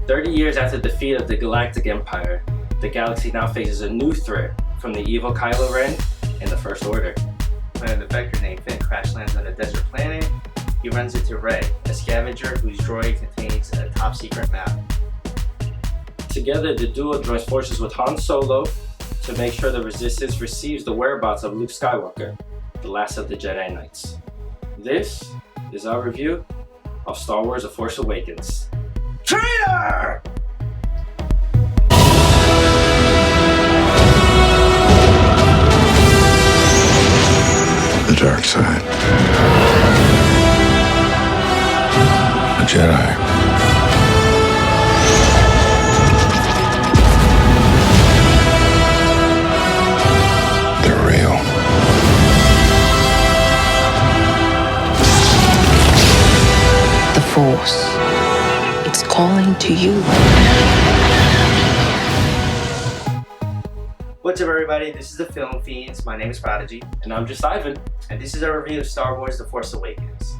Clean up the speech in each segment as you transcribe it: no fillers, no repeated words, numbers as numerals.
30 years after the defeat of the Galactic Empire, the galaxy now faces a new threat from the evil Kylo Ren and the First Order. When a defector named Finn crash lands on a desert planet, he runs into Rey, a scavenger whose droid contains a top-secret map. Together, the duo joins forces with Han Solo to make sure the Resistance receives the whereabouts of Luke Skywalker, the last of the Jedi Knights. This is our review of Star Wars: The Force Awakens. Traitor! The dark side. A Jedi. They're real. The Force. It's calling to you. What's up, everybody? This is the Film Fiends. My name is Prodigy. And I'm just Ivan. And this is our review of Star Wars: The Force Awakens.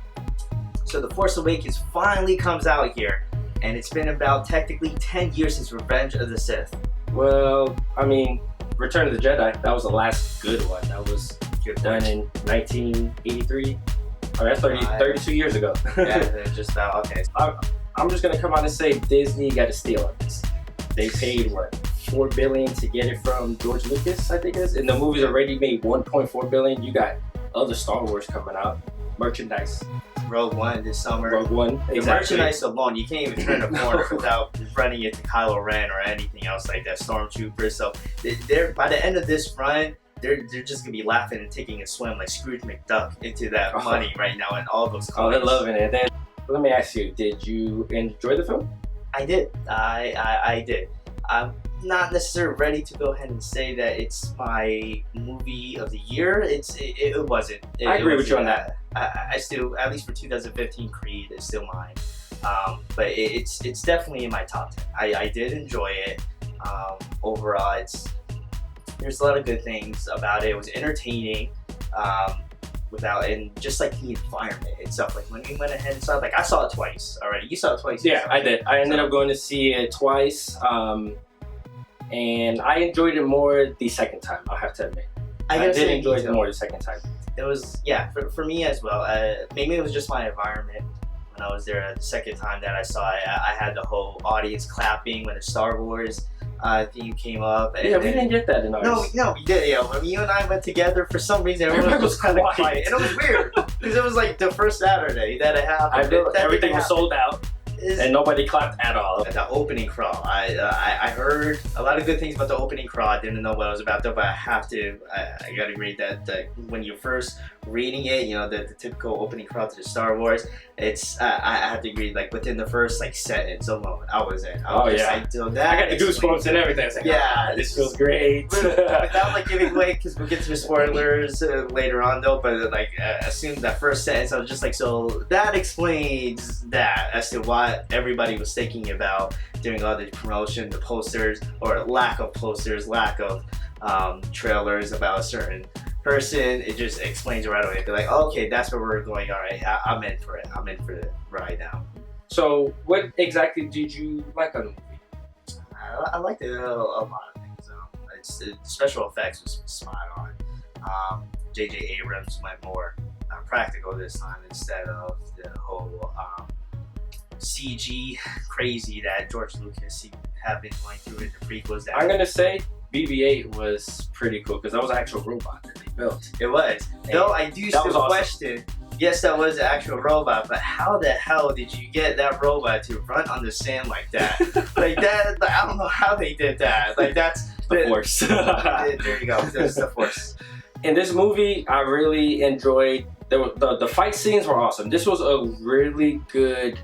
So The Force Awakens finally comes out here, and it's been about technically 10 years since Revenge of the Sith. Well, I mean, Return of the Jedi, that was the last good one. That was done in 1983. Oh, that's 32 years ago. Yeah, just about, okay. I'm just gonna come out and say Disney got a steal on this. They paid, what, $4 billion to get it from George Lucas, I think it is. And the movie's already made $1.4 billion. You got other Star Wars coming out. Merchandise. Rogue One this summer. Rogue One, The exactly. merchandise alone, you can't even turn a corner without running into Kylo Ren or anything else like that, Stormtrooper. So they're by the end of this run, they're just gonna be laughing and taking a swim like Scrooge McDuck into that money right now and all those Oh, coins. they're loving it. Then let me ask you, did you enjoy the film? I did. I did. I'm not necessarily ready to go ahead and say that it's my movie of the year. It wasn't. I agree with you on that. I still, at least for 2015, Creed is still mine. But it's definitely in my top 10. I did enjoy it. Overall, there's a lot of good things about it. It was entertaining. And just like the environment itself, like when we went ahead and saw it, like I saw it twice already. You saw it twice. Yeah, I did. I ended up going to see it twice, and I enjoyed it more the second time, I'll have to admit. I did enjoy it more the second time. It was, yeah, for me as well. Maybe it was just my environment when I was there the second time that I saw it. I had the whole audience clapping when the Star Wars theme came up. And we didn't get that in ours. No, we did. Yeah, when you and I went together, for some reason, everyone was kind of quiet. And it was weird because it was like the first Saturday that it happened. Everything was sold out. And nobody clapped at all. The opening crawl. I heard a lot of good things about the opening crawl. I didn't know what it was about though, but I gotta agree that when you're first reading it, you know, the typical opening crawl to the Star Wars, I have to agree, like within the first like sentence alone, I was in. I got the goosebumps and everything. I was like, yeah, this feels great. Without like giving away, because we'll get to the spoilers later on though, but like as soon as that first sentence, I was just like, so that explains that as to why everybody was thinking about doing all the promotion, the posters, or lack of posters, lack of trailers about a certain person. It just explains it right away. They're like, oh, okay, that's where we're going. All right, I'm in for it. I'm in for it right now. So what exactly did you like on the movie? I liked it a lot of things. The special effects was spot on. JJ Abrams went more practical this time instead of the whole CG crazy that George Lucas had been going through in the prequels. I'm gonna say BB-8 was pretty cool because that was an actual robot that they built. It was. Though I do still question, yes, that was an actual robot, but how the hell did you get that robot to run on the sand like that? Like that, like, I don't know how they did that. Like that's the Force. There you go. That's the Force. In this movie, I really enjoyed the fight scenes were awesome. This was a really good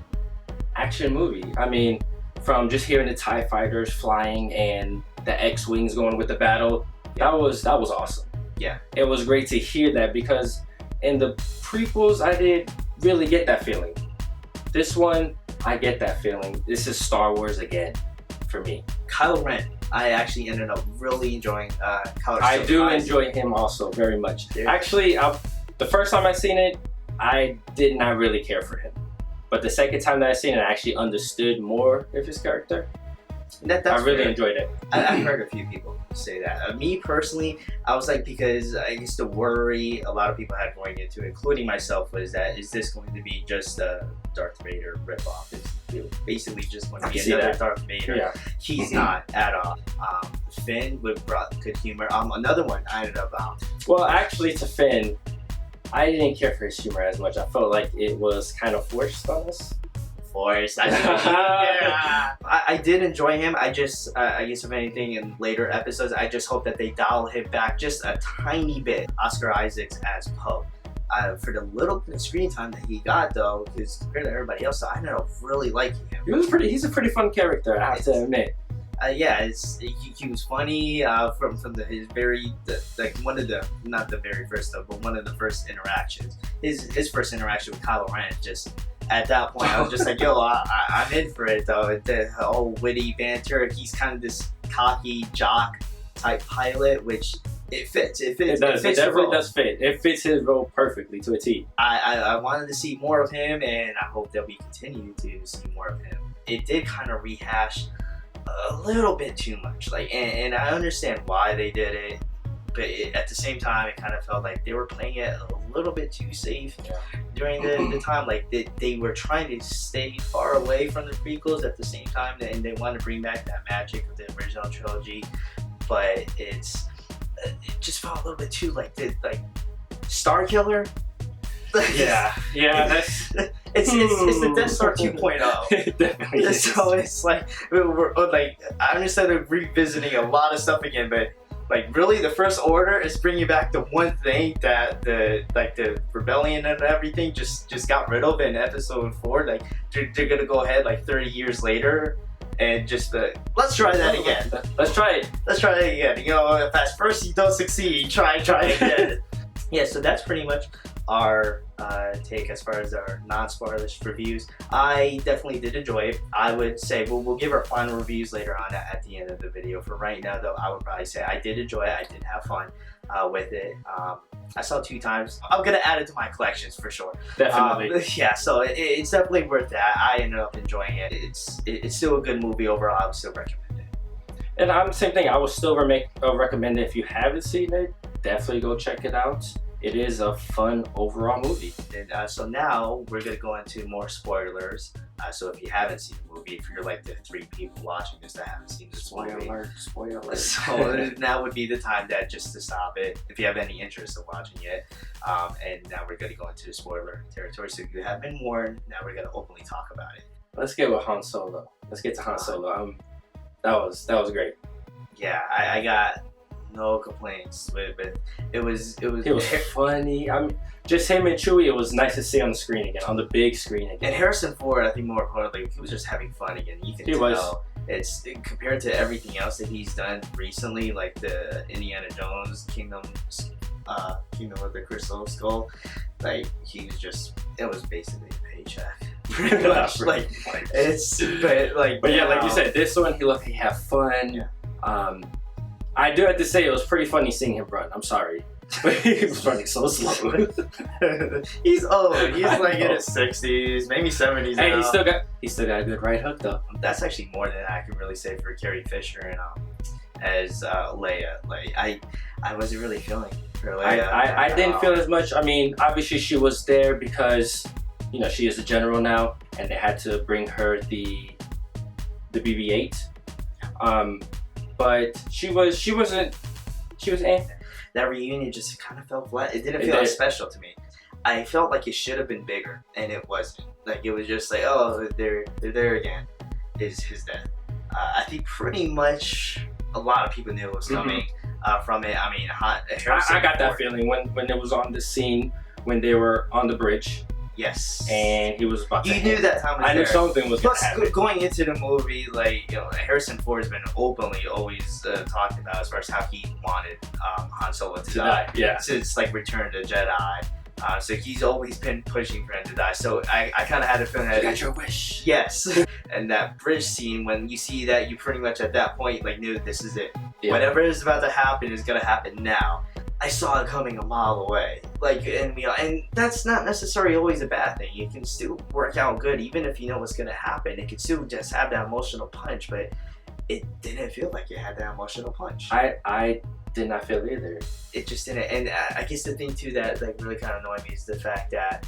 action movie. I mean, from just hearing the TIE fighters flying and the X-Wings going with the battle, that was awesome. Yeah. It was great to hear that because in the prequels, I didn't really get that feeling. This one, I get that feeling. This is Star Wars again for me. Kylo Ren, I actually ended up really enjoying Kylo Ren. I do enjoy him also very much. Actually, the first time I seen it, I did not really care for him. But the second time that I seen it, I actually understood more of his character. That's I really fair. enjoyed it. I've heard a few people say that. Me personally, I was like, because I used to worry a lot of people had going into it, including myself, was that is this going to be just a Darth Vader ripoff? Is it basically just going to I be can see another that. Darth Vader? Yeah. He's not at all. Finn brought good humor. Another one I ended up Well, actually, to Finn, I didn't care for his humor as much. I felt like it was kind of forced on us. Force. I did enjoy him. I just, I guess if anything in later episodes, I just hope that they dial him back just a tiny bit. Oscar Isaacs as Poe. For the little bit of screen time that he got though, because compared to everybody else, I ended up really liking him. He's a pretty fun character, I have to admit. Yeah, he was funny from his very like one of the, not the very first though, but one of the first interactions. His first interaction with Kylo Ren, just at that point I was just like, yo, I'm in for it though. The whole witty banter. He's kind of this cocky jock type pilot, which it fits. It definitely does fit. It fits his role perfectly to a T. I wanted to see more of him, and I hope that we continue to see more of him. It did kind of rehash a little bit too much, like, and I understand why they did it, but at the same time, it kind of felt like they were playing it a little bit too safe during the time. Like they were trying to stay far away from the prequels at the same time, and they wanted to bring back that magic of the original trilogy, but it just felt a little bit too like Star Killer. Yeah, that's it's the Death Star 2.0. it definitely is. So it's like we're like, I understand they're revisiting a lot of stuff again, but like really the First Order is bringing back the one thing that the rebellion and everything just got rid of in Episode 4. Like they're gonna go ahead like 30 years later and just let's try that again. Let's try it. Let's try it again. You know, if at first you don't succeed, try again. Yeah, so that's pretty much our take as far as our non-spoilerish reviews. I definitely did enjoy it. I would say we'll give our final reviews later on at the end of the video. For right now, though, I would probably say I did enjoy it. I did have fun with it. I saw it 2 times. I'm gonna add it to my collections for sure. Definitely. Yeah, so it's definitely worth that. I ended up enjoying it. It's still a good movie overall. I would still recommend it. And I'm the same thing. I would still recommend it if you haven't seen it. Definitely go check it out. It is a fun overall movie. And so now we're gonna go into more spoilers. So if you haven't seen the movie, if you're like the 3 people watching this that haven't seen this movie, Spoiler. so now would be the time just to stop it if you have any interest in watching it. And now we're gonna go into the spoiler territory. So if you have been warned, now we're gonna openly talk about it. Let's get with Han Solo. Let's get to Han Solo. That was great. Yeah, I got no complaints with it. It was funny. I mean, just him and Chewie. It was nice to see on the screen again, on the big screen again. And Harrison Ford, I think more importantly, he was just having fun again. You can tell. It's compared to everything else that he's done recently, like the Indiana Jones Kingdom of the Crystal Skull. Like it was basically a paycheck. Pretty much. But yeah, like you said, this one he had fun. Yeah. I do have to say it was pretty funny seeing him run. I'm sorry, but he was running so slow. He's old. He's like in his 60s, maybe 70s. Hey, now. he still got a good right hook though. That's actually more than I can really say for Carrie Fisher and as Leia. Like I wasn't really feeling for Leia. I didn't feel as much. I mean, obviously she was there because she is a general now, and they had to bring her the BB-8. But she was that reunion just kind of felt flat. It didn't feel as special to me. I felt like it should have been bigger, and it wasn't. Like it was just like, oh, they're there again. Is his death? I think pretty much a lot of people knew it was coming from it. I mean, I got that feeling when it was on the scene when they were on the bridge. Yes. And he was about to. You knew that time was I knew something was going to happen. Going into the movie, like, Harrison Ford has been openly always talked about as far as how he wanted Han Solo to die. Yeah. Since like Return to Jedi. So he's always been pushing for him to die. So I kind of had a feeling that. You got your wish. Yes. And that bridge scene, when you see that, you pretty much at that point like knew this is it. Yeah. Whatever is about to happen is gonna happen now. I saw it coming a mile away. Like, and that's not necessarily always a bad thing. You can still work out good, even if you know what's gonna happen. It can still just have that emotional punch, but it didn't feel like it had that emotional punch. I did not feel either. It just didn't. And I guess the thing too that like really kind of annoyed me is the fact that,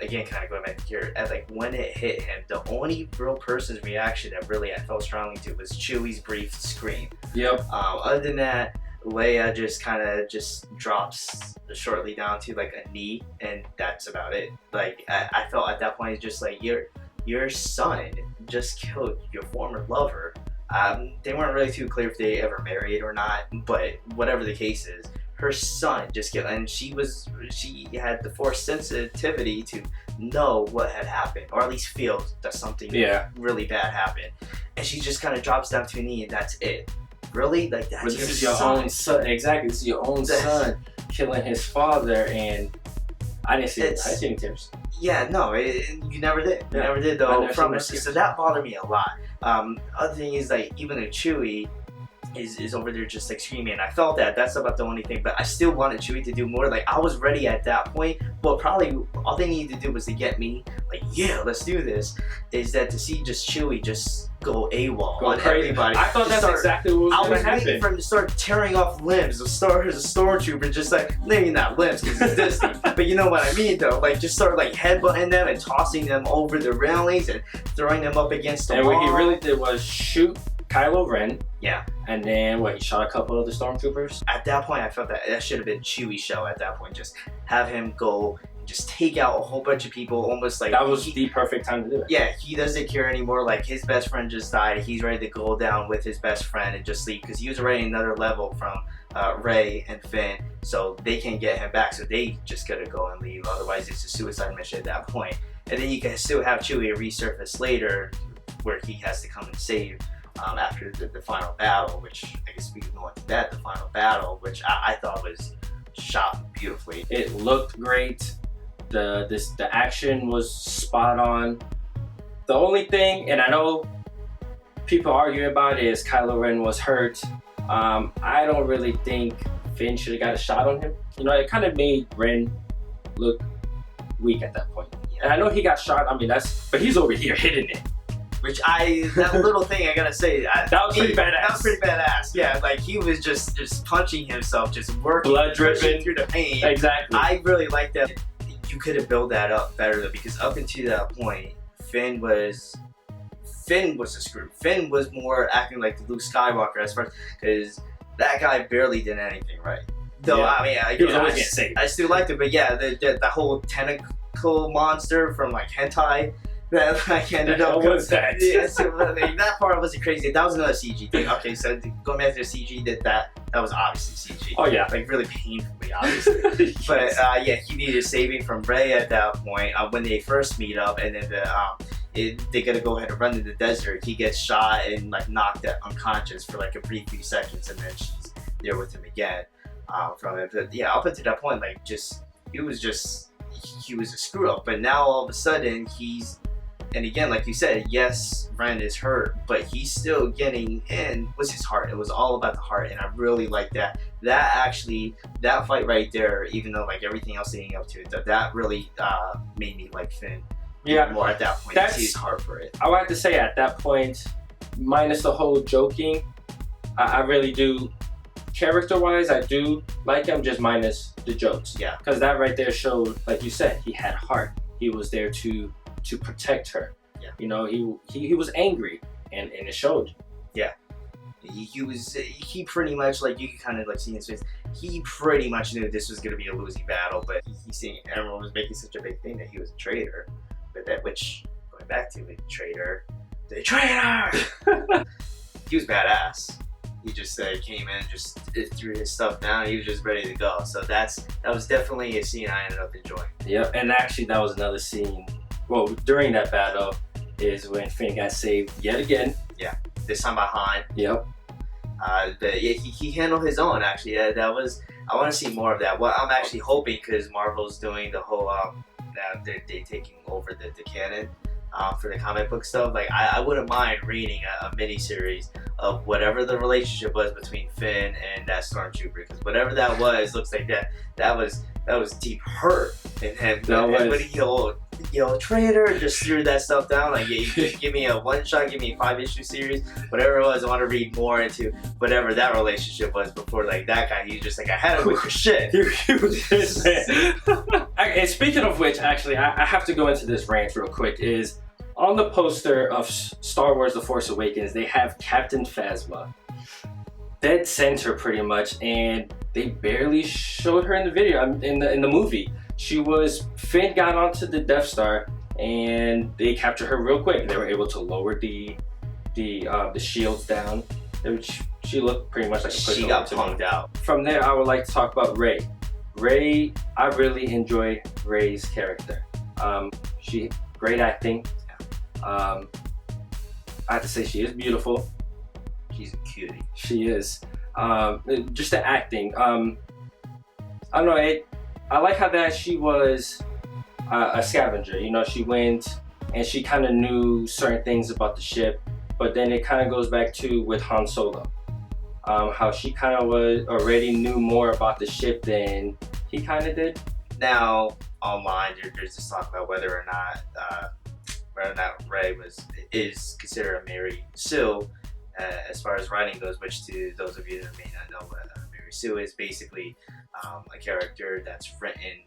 again, kind of going back here, at like when it hit him, the only real person's reaction that really I felt strongly to was Chewie's brief scream. Yep. Other than that, Leia just kind of just drops shortly down to like a knee, and that's about it. Like I felt at that point, it's just like your son just killed your former lover. They weren't really too clear if they ever married or not, but whatever the case is, her son just killed, and she had the Force sensitivity to know what had happened, or at least feel that something really bad happened, and she just kind of drops down to a knee, and that's it. Really? Like, that's this is your own son. Exactly, this is your own son killing his father, and I didn't see any tears. Yeah, no, you never did. You never did, though. So that bothered me a lot. Other thing is, like, even though Chewie is over there just like screaming, I felt that's about the only thing, but I still wanted Chewie to do more. Like, I was ready at that point, but probably all they needed to do was to get me like, yeah, let's do this, is that to see just Chewie just go AWOL on everybody. I thought that's exactly what was going to happen. I was waiting for him to start tearing off limbs of stormtrooper, just like, maybe not limbs because it's Disney, but you know what I mean though, like just start like headbutting them and tossing them over the railings and throwing them up against the wall. And what he really did was shoot Kylo Ren. Yeah. And then he shot a couple of the stormtroopers. At that point, I felt that should have been Chewie's show at that point. Just have him go, just take out a whole bunch of people, almost like... That was the perfect time to do it. Yeah, he doesn't care anymore. Like, his best friend just died. He's ready to go down with his best friend and just leave, because he was already another level from Rey and Finn, so they can't get him back, so they just gotta go and leave. Otherwise, it's a suicide mission at that point. And then you can still have Chewie resurface later, where he has to come and save after the final battle, which I guess we can go into that, the final battle, which I thought was shot beautifully. It looked great. The action was spot on. The only thing, and I know people argue about it, is Kylo Ren was hurt. I don't really think Finn should have got a shot on him. You know, it kind of made Ren look weak at that point. Yeah. And I know he got shot. I mean, but he's over here hitting it. Which that little thing, I gotta say, that was pretty badass. That was pretty badass. Yeah, like he was just punching himself, just working, blood dripping through the pain. Exactly. I really like that. You could have built that up better though, because up until that point, Finn was a screw. Finn was more acting like the Luke Skywalker as far as, because that guy barely did anything right. Though I mean, I still liked it, but yeah, the whole tentacle monster from like hentai. That like ended up. What was that? Yeah, so, that part wasn't crazy. That was another CG thing. Okay, so going back to the CG, that was obviously CG. Oh yeah, like really painfully, obviously. Yes. But yeah, he needed saving from Rey at that point when they first meet up, and then they gotta go ahead and run in the desert. He gets shot and like knocked unconscious for like a brief few seconds, and then she's there with him again from it. But yeah, up until that point, like he was a screw up. But now all of a sudden and again, like you said, yes, Ren is hurt, but he's still getting in. Was his heart? It was all about the heart, and I really like that. That fight right there, even though like everything else leading up to it, that really made me like Finn. Yeah, more at that point. That's his heart for it. I would have to say at that point, minus the whole joking, I really do. Character-wise, I do like him, just minus the jokes. Yeah, because that right there showed, like you said, he had heart. He was there to protect her. Yeah. You know, he was angry, and it showed. Yeah. He pretty much, like, you can kind of like see in his face, he pretty much knew this was going to be a losing battle, but he's seeing everyone was making such a big thing that he was a traitor. But which, going back to it, the traitor! He was badass. He just came in, just threw his stuff down, he was just ready to go. So that was definitely a scene I ended up enjoying. Yeah, and actually that was another scene. Well, during that battle is when Finn got saved yet again. Yeah, this time by Han. Yep. He handled his own, actually. I want to see more of that. What I'm actually hoping, because Marvel's doing the whole they're taking over the canon for the comic book stuff. Like I wouldn't mind reading a miniseries of whatever the relationship was between Finn and that stormtrooper, because whatever that was looks like that was deep hurt in him. And when he yelled traitor, just threw that stuff down. Like, yeah, you give me a one shot, give me a 5-issue series, whatever it was. I want to read more into whatever that relationship was before. Like that guy, he's just like, I had it with your shit. He was pissed, man. And speaking of which, actually, I have to go into this rant real quick. Is on the poster of Star Wars: The Force Awakens, they have Captain Phasma, dead center pretty much, and they barely showed her in the video. In the movie, Finn got onto the Death Star, and they captured her real quick. They were able to lower the shields down. She looked pretty much like a pushover. She got punked out. From there, I would like to talk about Rey. Rey, I really enjoyed Rey's character. She great acting. I have to say she is beautiful. She's a cutie. She is. Just the acting. I don't know. I like how that she was a scavenger. You know, she went and she kind of knew certain things about the ship, but then it kind of goes back to with Han Solo. How she kind of already knew more about the ship than he kind of did. Now, online, there's this talk about whether or not Rey is considered a Mary Sue as far as writing goes. Which, to those of you that may not know what Mary Sue is, basically a character that's written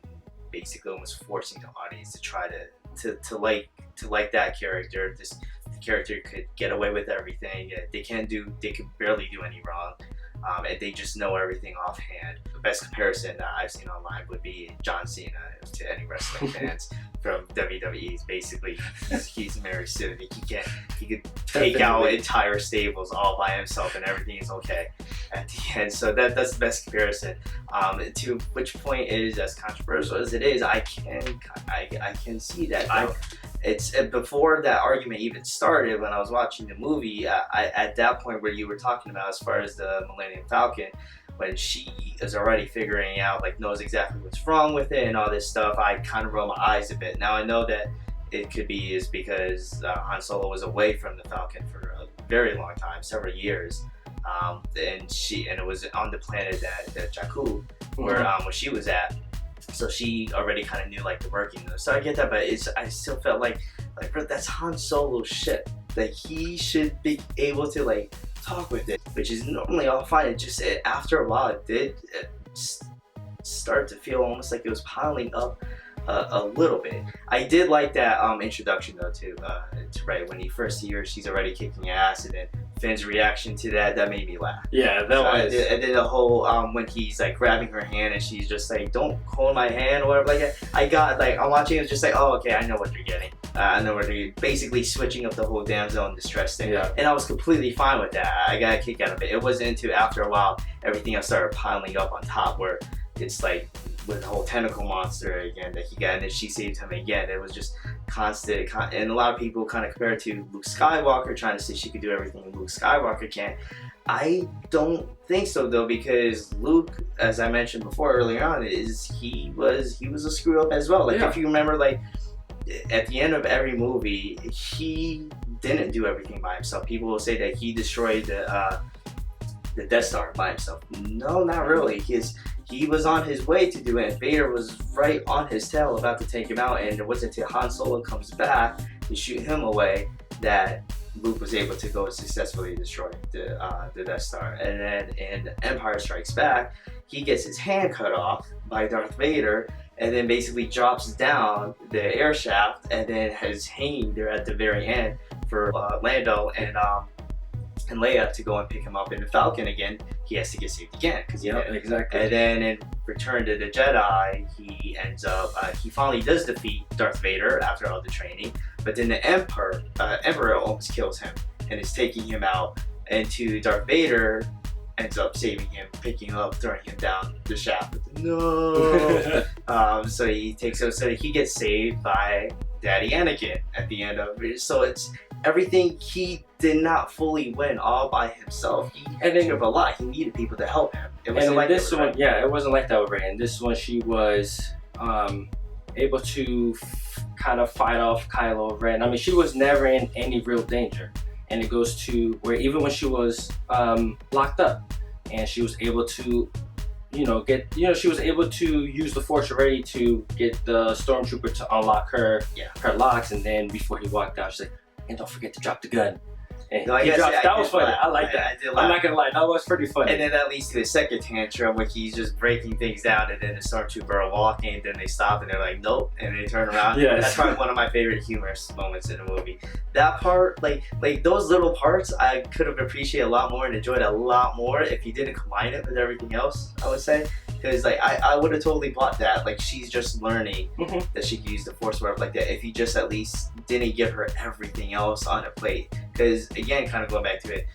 basically almost forcing the audience to try to like that character. The character could get away with everything. They could barely do any wrong. And they just know everything offhand. The best comparison that I've seen online would be John Cena to any wrestling fans from WWE. Basically, he's Mary Sue. He could take out entire stables all by himself, and everything is okay at the end. So that's the best comparison. To which point is as controversial as it is, I can see that. It's before that argument even started. When I was watching the movie, at that point where you were talking about as far as the Millennium Falcon, when she is already figuring out, like, knows exactly what's wrong with it and all this stuff, I kind of roll my eyes a bit. Now I know that it could be is because Han Solo was away from the Falcon for a very long time, several years, and it was on the planet that Jakku, where she was at. So she already kind of knew, like, the working. So I get that, but I still felt like bro, that's Han Solo's shit. Like, he should be able to, like, talk with it, which is normally all fine. It just after a while, it did start to feel almost like it was piling up a little bit. I did like that introduction though to Rey. When you first see her, she's already kicking ass, and then Finn's reaction to that made me laugh. Yeah, that was. And then the whole when he's like grabbing her hand and she's just like, "Don't hold my hand" or whatever like that. I got, like, I'm watching it, just like, oh, okay, I know what you're getting. I know what you're basically switching up the whole damsel in distress thing. Yeah. And I was completely fine with that. I got a kick out of it. It wasn't until after a while everything else started piling up on top, where it's like with the whole tentacle monster again that he got, and then she saved him again. It was just constant, and a lot of people kind of compare it to Luke Skywalker, trying to say she could do everything Luke Skywalker can. I don't think so though, because Luke, as I mentioned before earlier on, he was a screw up as well. Like, if you remember, like, at the end of every movie, he didn't do everything by himself. People will say that he destroyed the Death Star by himself. No, not really. He was on his way to do it, and Vader was right on his tail about to take him out, and it wasn't until Han Solo comes back to shoot him away that Luke was able to go successfully destroy the Death Star. And then in Empire Strikes Back, he gets his hand cut off by Darth Vader, and then basically drops down the air shaft, and then is hanging there at the very end for Lando and Leia to go and pick him up in the Falcon again. He has to get saved again. Exactly. And then in Return to the Jedi, he ends up, he finally does defeat Darth Vader after all the training, but then the Emperor almost kills him and is taking him out, and Darth Vader ends up saving him, picking him up, throwing him down the shaft. No. So he takes him, so he gets saved by Daddy Anakin at the end of it. So it's everything. He did not fully win all by himself. He had to give a lot. He needed people to help him. It wasn't like this one. Yeah, it wasn't like that with Rey. In this one, she was able to kind of fight off Kylo Ren. I mean, she was never in any real danger. and it goes to where even when she was locked up, and she was able to, she was able to use the Force already to get the stormtrooper to unlock her locks, and then before he walked out, she's like, and don't forget to drop the gun. And No, I guess, that was funny. I like I that. did I'm laugh. not gonna lie, that was pretty funny. And then that leads to the second tantrum where he's just breaking things down, and then the stormtrooper are walking, and then they stop and they're like, nope, and they turn around. Yes. That's probably one of my favorite humorous moments in the movie. That part, like those little parts, I could have appreciated a lot more and enjoyed a lot more if you didn't combine it with everything else, I would say. Because like I would have totally bought that. Like she's just learning that she can use the Force whatever like that. If you just at least didn't give her everything else on a plate. Because again, kind of going back to it,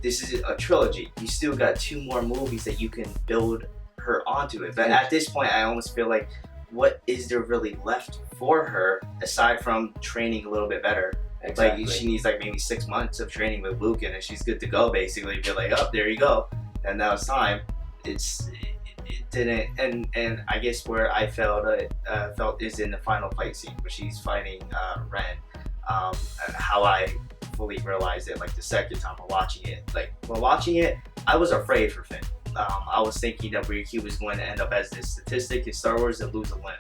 this is a trilogy. You still got 2 more movies that you can build her onto it. But at this point, I almost feel like, what is there really left for her aside from training a little bit better? Exactly. Like she needs like maybe 6 months of training with Luke, and she's good to go. Basically, be like, oh, there you go, and now it's time. It didn't, and I guess where I felt is in the final fight scene where she's fighting Ren. How I fully realized it, like the second time I'm watching it. Like while watching it, I was afraid for Finn. I was thinking that he was going to end up as this statistic in Star Wars and lose a limb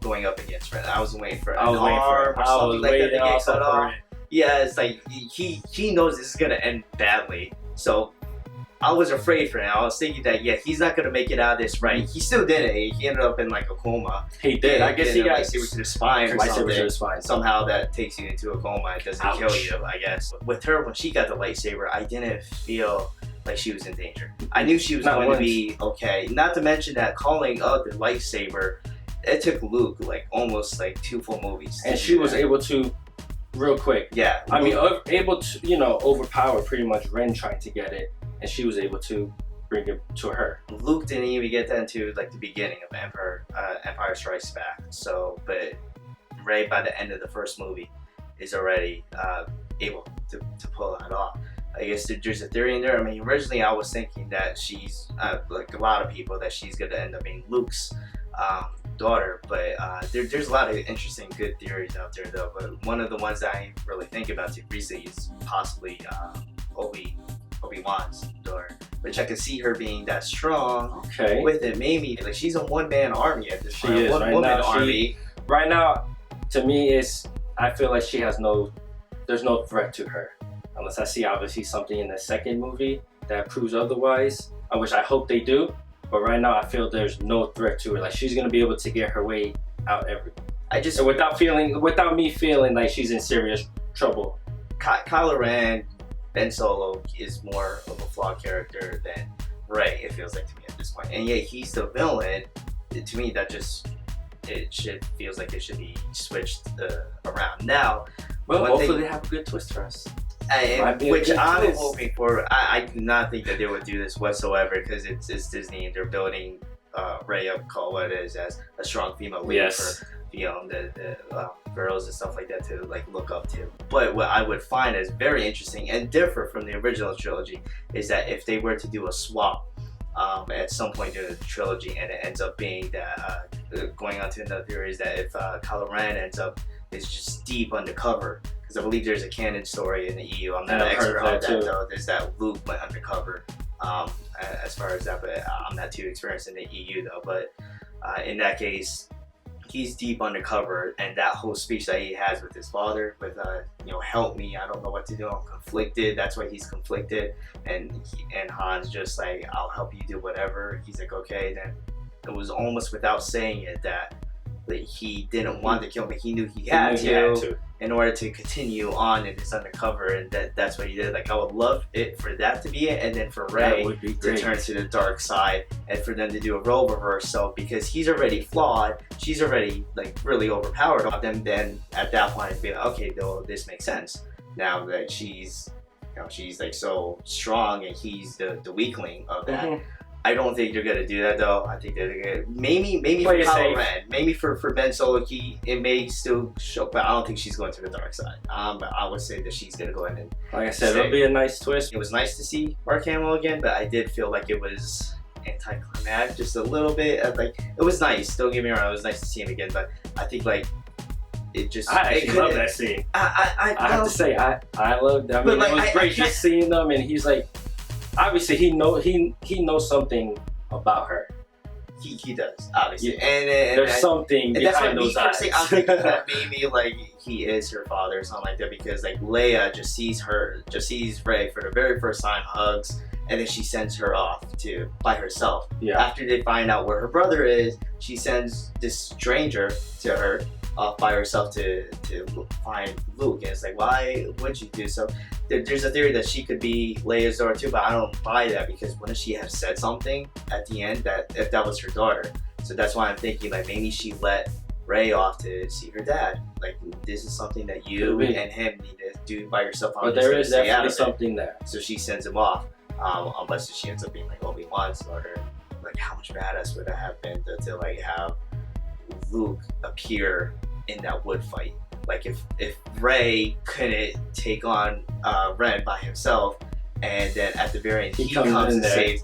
going up against Ren. I was waiting for an arm or something like that to get cut off. Yeah, it's like he knows this is gonna end badly, so I was afraid for him. I was thinking that he's not gonna make it out of this right. He still didn't. He ended up in like a coma. He did. I guess he got lightsaber to the spine or lightsaber something. to the spine. Somehow that takes you into a coma. It doesn't Ouch. kill you, I guess. With her, when she got the lightsaber, I didn't feel like she was in danger. I knew she was Not going once. to be okay. Not to mention that calling up the lightsaber, it took Luke like almost like 2 full movies. And to she do was that. able to, real quick. Yeah. I mean, able to, overpower pretty much Ren trying to get it, and she was able to bring it to her. Luke didn't even get that until like the beginning of Empire Strikes Back. So, but Rey by the end of the first movie is already able to pull that off. I guess there's a theory in there. I mean, originally I was thinking that she's like a lot of people that she's gonna end up being Luke's daughter, but there's a lot of interesting, good theories out there though. But one of the ones that I really think about too recently is possibly Obi-Wan's daughter, which I can see her being that strong with it. Maybe like she's a one-man army at this point. She is. One woman army. Right now, to me, I feel like there's no threat to her. Unless I see obviously something in the second movie that proves otherwise, which I hope they do. But right now, I feel there's no threat to her. Like she's gonna be able to get her way out without me feeling like she's in serious trouble. Kylo Ren, Ben Solo is more of a flawed character than Rey. It feels like to me at this point, and yet he's the villain. To me, that just feels like it should be switched around now. Well, hopefully they have a good twist for us. Which I'm hoping for. I do not think that they would do this whatsoever because it's Disney and they're building Rey up, call what it is, as a strong female leader for the girls and stuff like that to like look up to. But what I would find is very interesting and different from the original trilogy is that if they were to do a swap at some point during the trilogy and it ends up being that going on to another theory is that if Kylo Ren ends up is just deep undercover. Because I believe there's a canon story in the EU. I'm not an expert on that though. There's that Luke went undercover as far as that, but I'm not too experienced in the EU though. But in that case, he's deep undercover, and that whole speech that he has with his father, with help me, I don't know what to do, I'm conflicted. That's why he's conflicted, and Han's just like, I'll help you do whatever. He's like, okay. Then it was almost without saying it that he didn't want to kill him, but he knew he had to in order to continue on in this undercover, and that's what he did. Like I would love it for that to be it, and then for Rey to turn to the dark side, and for them to do a role reversal because he's already flawed, she's already like really overpowered of them. Then at that point, it'd be like, okay, though this makes sense now that she's like so strong and he's the weakling of that. I don't think they're gonna do that though. I think they're gonna maybe for Kylo Ren, maybe for Ben Solo, it may still show, but I don't think she's going to the dark side. But I would say that she's gonna go in and like I said, it'll be a nice twist. It was nice to see Mark Hamill again, but I did feel like it was anticlimactic just a little bit. Like it was nice. Don't get me wrong, it was nice to see him again, but I think like it just. I actually love that scene. I have to say, I love that. I mean, like, it was great just seeing them, and he's like, obviously he knows something about her. He does, obviously, Yeah. and There's something behind those eyes. I'm thinking that maybe like he is her father or something like that, because like Leia just sees Rey for the very first time, hugs, and then she sends her off by herself. Yeah. After they find out where her brother is, she sends this stranger to her off by herself to find Luke, and it's like, why would you do so? There's a theory that she could be Leia's daughter too, but I don't buy that, because wouldn't she have said something at the end that if that was her daughter? So that's why I'm thinking like maybe she let Rey off to see her dad. Like, this is something that you and him need to do by yourself. But there is definitely something there. So she sends him off, unless she ends up being like Obi-Wan's daughter. Like, how much badass would that have been to like have Luke appear in that wood fight? Like, if Rey couldn't take on Ren by himself, and then at the very end he comes and saves,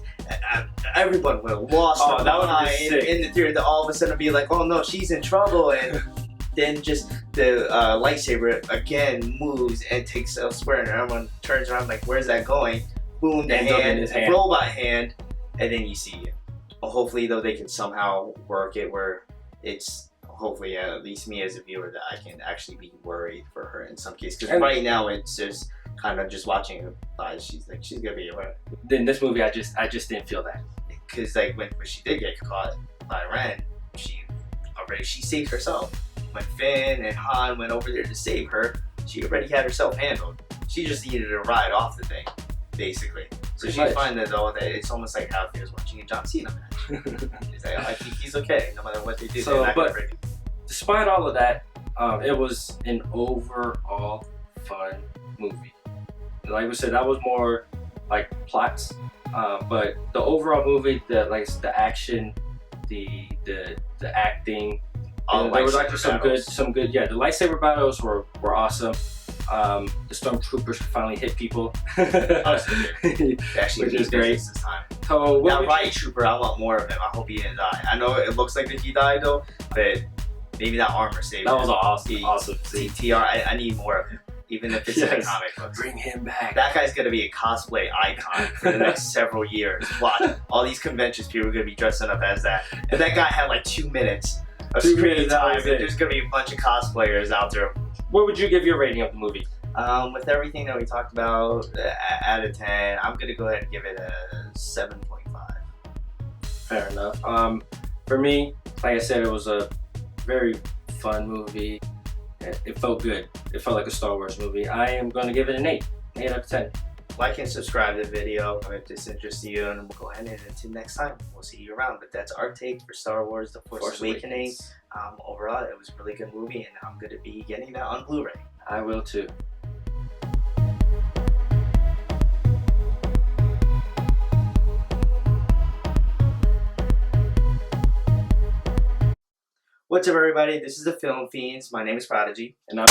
everyone would have lost their mind in the theory, that all of a sudden be like, oh no, she's in trouble, and then just the lightsaber again moves and takes elsewhere, and everyone turns around like, where's that going? Boom, the hand, robot hand, and then you see it. Well, hopefully though they can somehow work it where it's, hopefully at least me as a viewer, that I can actually be worried for her in some cases, because right now it's just kind of just watching her by, she's gonna be aware. In this movie, I just didn't feel that, because like when she did get caught by Ren, she saved herself. When Finn and Han went over there to save her, she already had herself handled. She just needed to ride off the thing, basically. So she find that though, that it's almost like how it feels watching a John Cena match. She's like, oh, I think he's okay, no matter what they do. So, but despite all of that, it was an overall fun movie. Like we said, that was more like plots, but the overall movie, the action, the acting, there was actually some good. Yeah, the lightsaber battles were awesome. The stormtroopers finally hit people, actually, which is great. This time. So now, Riot Trooper, I want more of him. I hope he didn't die. I know it looks like that he died though, but maybe that armor saved him. That was awesome. TR, I need more of him. Even if it's in the comic books. Bring him back. That guy's gonna be a cosplay icon for the next several years. Watch, all these conventions, people are gonna be dressing up as that. And that guy had like 2 minutes of screen time. There's gonna be a bunch of cosplayers out there. What would you give your rating of the movie? With everything that we talked about, out of 10, I'm gonna go ahead and give it a 7.5. Fair enough. For me, like I said, it was a very fun movie. It felt good. It felt like a Star Wars movie. I am going to give it an 8 out of 10. Like and subscribe to the video if this interests you, and we'll go ahead and until next time, we'll see you around. But that's our take for Star Wars The Force Awakens. Overall, it was a really good movie, and I'm going to be getting that on Blu-ray. I will too. What's up, everybody? This is the Film Fiends. My name is Prodigy. And I'm